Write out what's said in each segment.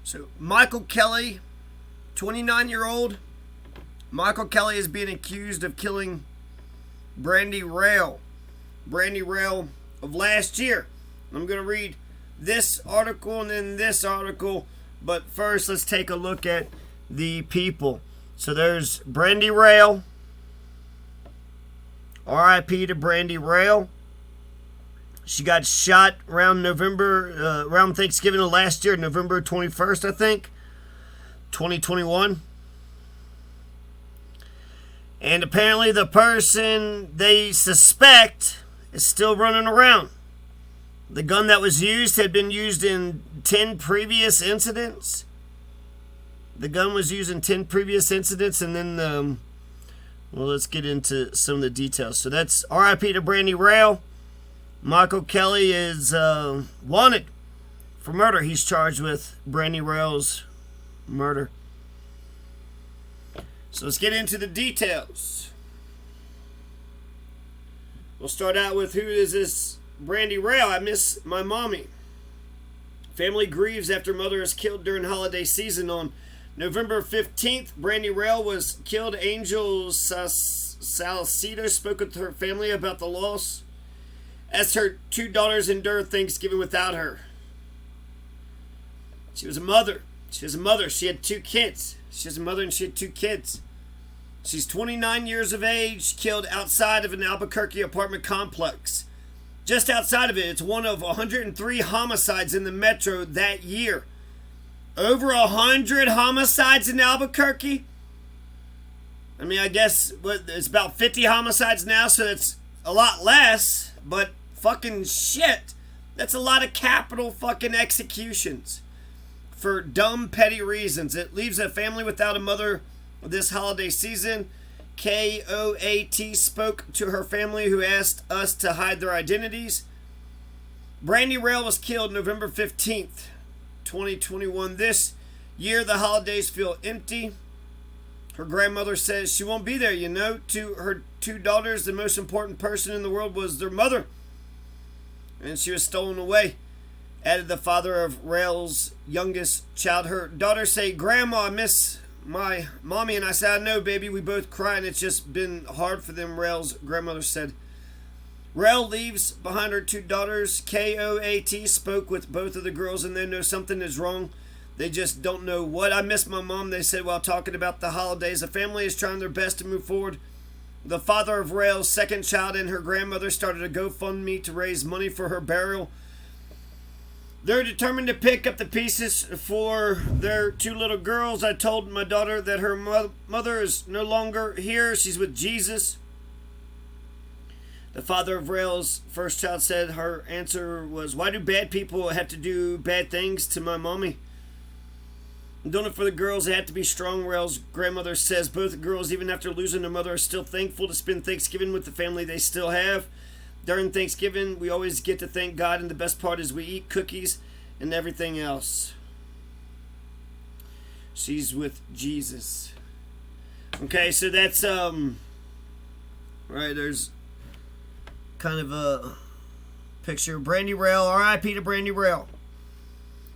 So Michael Kelly, 29-year-old. Michael Kelly is being accused of killing Brandi Rael. Brandi Rael of last year. I'm going to read this article and then this article. But first, let's take a look at the people. So there's Brandi Rael. R.I.P. to Brandi Rael. She got shot around Thanksgiving of last year, November 21st, I think, 2021. And apparently the person they suspect is still running around. The gun that was used had been used in 10 previous incidents. The gun was used in 10 previous incidents, and then, let's get into some of the details. So that's R.I.P. to Brandi Rael. Michael Kelly is wanted for murder. He's charged with Brandi Rael's murder. So let's get into the details. We'll start out with, who is this Brandi Rael? I miss my mommy. Family grieves after mother is killed during holiday season. On November 15th, Brandi Rael was killed. Angel Salcedo spoke with her family about the loss as her two daughters endured Thanksgiving without her. She was a mother. She had two kids. She was a mother and she had two kids. She's 29 years of age, killed outside of an Albuquerque apartment complex. Just outside of it, it's one of 103 homicides in the metro that year. Over 100 homicides in Albuquerque? I mean, I guess it's about 50 homicides now, so it's a lot less, but fucking shit. That's a lot of capital fucking executions for dumb, petty reasons. It leaves a family without a mother this holiday season. KOAT spoke to her family, who asked us to hide their identities. Brandi Rael was killed November 15th, 2021. This year, the holidays feel empty. Her grandmother says she won't be there, you know. To her two daughters, the most important person in the world was their mother, and she was stolen away, added the father of Rael's youngest child. Her daughters say, "Grandma, I miss my mommy." And I said, "I know, baby." We both cry, and it's just been hard for them, Rael's grandmother said. Rael leaves behind her two daughters. KOAT spoke with both of the girls, and they know something is wrong. They just don't know what. "I miss my mom," they said while talking about the holidays. The family is trying their best to move forward. The father of Rael's second child and her grandmother started a GoFundMe to raise money for her burial. They're determined to pick up the pieces for their two little girls. "I told my daughter that her mother is no longer here. She's with Jesus." The father of Rael's first child said her answer was, "Why do bad people have to do bad things to my mommy? I'm doing it for the girls. They have to be strong." Rael's grandmother says both girls, even after losing their mother, are still thankful to spend Thanksgiving with the family they still have. During Thanksgiving, we always get to thank God, and the best part is we eat cookies and everything else. She's with Jesus. Okay, so that's right, there's kind of a picture of Brandi Rael. R.I.P. to Brandi Rael.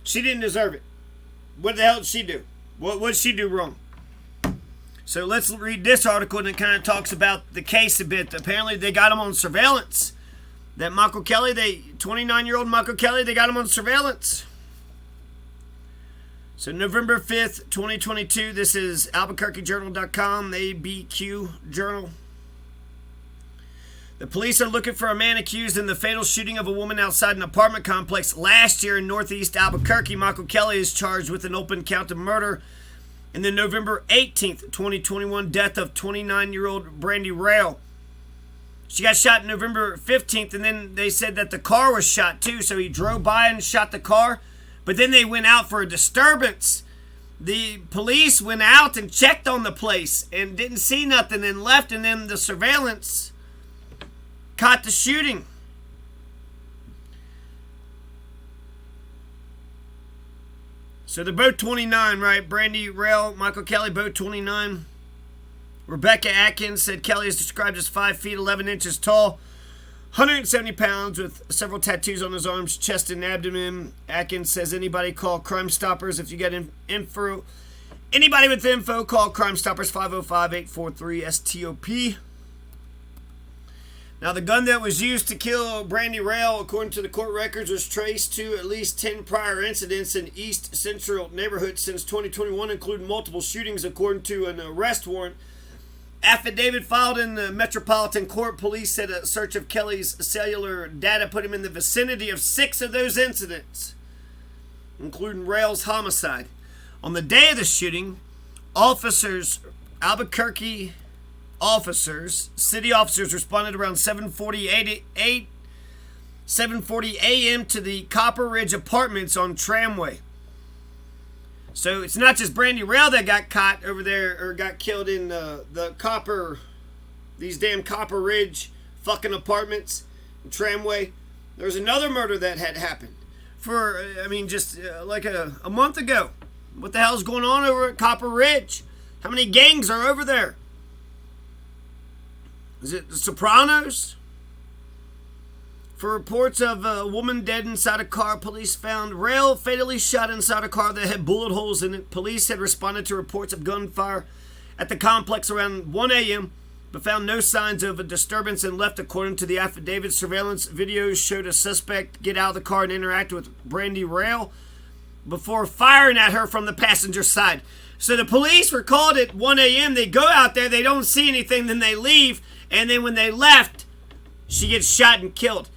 She didn't deserve it. What the hell did she do? What did she do wrong? So let's read this article, and it kind of talks about the case a bit. Apparently, they got him on surveillance. That Michael Kelly, 29-year-old Michael Kelly, they got him on surveillance. So November 5th, 2022, this is AlbuquerqueJournal.com, ABQ Journal. The police are looking for a man accused in the fatal shooting of a woman outside an apartment complex last year in northeast Albuquerque. Michael Kelly is charged with an open count of murder in the November 18th, 2021 death of 29-year-old Brandi Rael. She got shot November 15th, and then they said that the car was shot too, so he drove by and shot the car, but then they went out for a disturbance. The police went out and checked on the place and didn't see nothing and left, and then the surveillance caught the shooting. So they're both 29, right? Brandi Rael, Michael Kelly, both 29. Rebecca Atkins said Kelly is described as 5 feet 11 inches tall, 170 pounds with several tattoos on his arms, chest, and abdomen. Atkins says, anybody call Crime Stoppers if you get info. Anybody with info, call Crime Stoppers 505-843-STOP. Now, the gun that was used to kill Brandi Rael, according to the court records, was traced to at least 10 prior incidents in East Central neighborhoods since 2021, including multiple shootings, according to an arrest warrant. Affidavit filed in the Metropolitan Court. Police said a search of Kelly's cellular data put him in the vicinity of 6 of those incidents, including Rael's homicide. On the day of the shooting, Albuquerque city officers responded around 7:40 a.m. to the Copper Ridge Apartments on Tramway. So it's not just Brandi Rael that got caught over there or got killed in these damn Copper Ridge fucking apartments, Tramway. There was another murder that had happened just like a month ago. What the hell's going on over at Copper Ridge? How many gangs are over there? Is it the Sopranos? For reports of a woman dead inside a car, police found Rael fatally shot inside a car that had bullet holes in it. Police had responded to reports of gunfire at the complex around 1 a.m., but found no signs of a disturbance and left, according to the affidavit. Surveillance videos showed a suspect get out of the car and interact with Brandi Rael before firing at her from the passenger side. So the police were called at 1 a.m. They go out there, they don't see anything, then they leave, and then when they left, she gets shot and killed.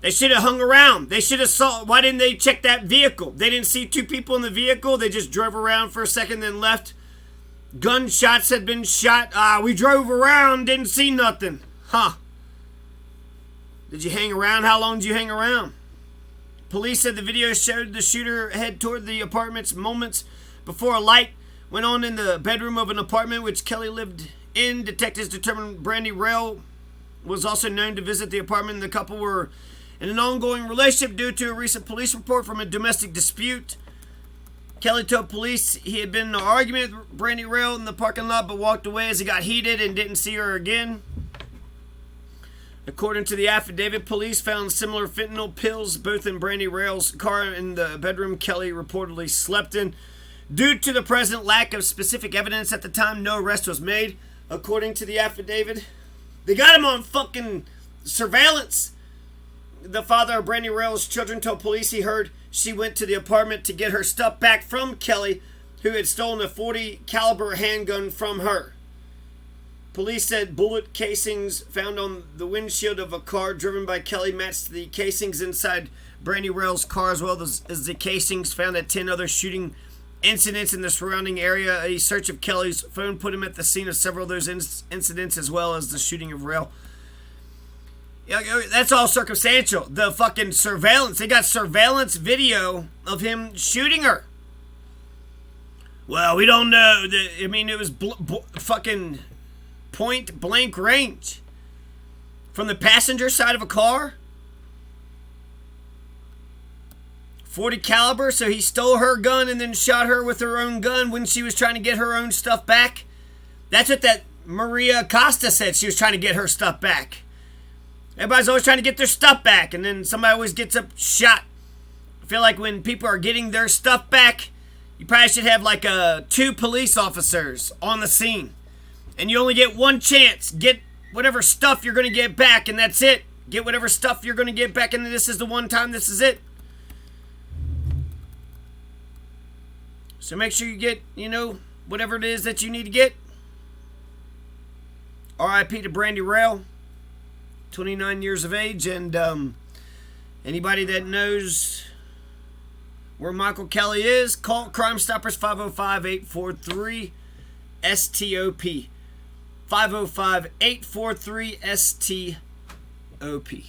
They should have hung around. They should have saw. Why didn't they check that vehicle? They didn't see 2 people in the vehicle. They just drove around for a second, then left. Gunshots had been shot. We drove around, didn't see nothing. Huh. Did you hang around? How long did you hang around? Police said the video showed the shooter head toward the apartments moments before a light went on in the bedroom of an apartment which Kelly lived in. Detectives determined Brandi Rael was also known to visit the apartment, and the couple were in an ongoing relationship due to a recent police report from a domestic dispute. Kelly told police he had been in an argument with Brandi Rael in the parking lot, but walked away as he got heated and didn't see her again. According to the affidavit, police found similar fentanyl pills both in Brandi Rael's car and in the bedroom Kelly reportedly slept in. Due to the present lack of specific evidence at the time, no arrest was made. According to the affidavit, they got him on fucking surveillance. The father of Brandi Rael's children told police he heard she went to the apartment to get her stuff back from Kelly, who had stolen a .40 caliber handgun from her. Police said bullet casings found on the windshield of a car driven by Kelly matched the casings inside Brandi Rael's car, as well as the casings found at 10 other shooting incidents in the surrounding area. A search of Kelly's phone put him at the scene of several of those incidents, as well as the shooting of Rael. Yeah, that's all circumstantial. The fucking surveillance. They got surveillance video of him shooting her. Well, we don't know. It was fucking point blank range. From the passenger side of a car. .40 caliber, so he stole her gun and then shot her with her own gun when she was trying to get her own stuff back. That's what that Maria Costa said. She was trying to get her stuff back. Everybody's always trying to get their stuff back, and then somebody always gets up shot. I feel like when people are getting their stuff back, you probably should have like 2 police officers on the scene. And you only get one chance. Get whatever stuff you're going to get back, and that's it. Get whatever stuff you're going to get back, and this is the one time, this is it. So make sure you get, whatever it is that you need to get. R.I.P. to Brandi Rael, 29 years of age. And anybody that knows where Michael Kelly is, call Crime Stoppers 505-843-STOP. 505-843-STOP.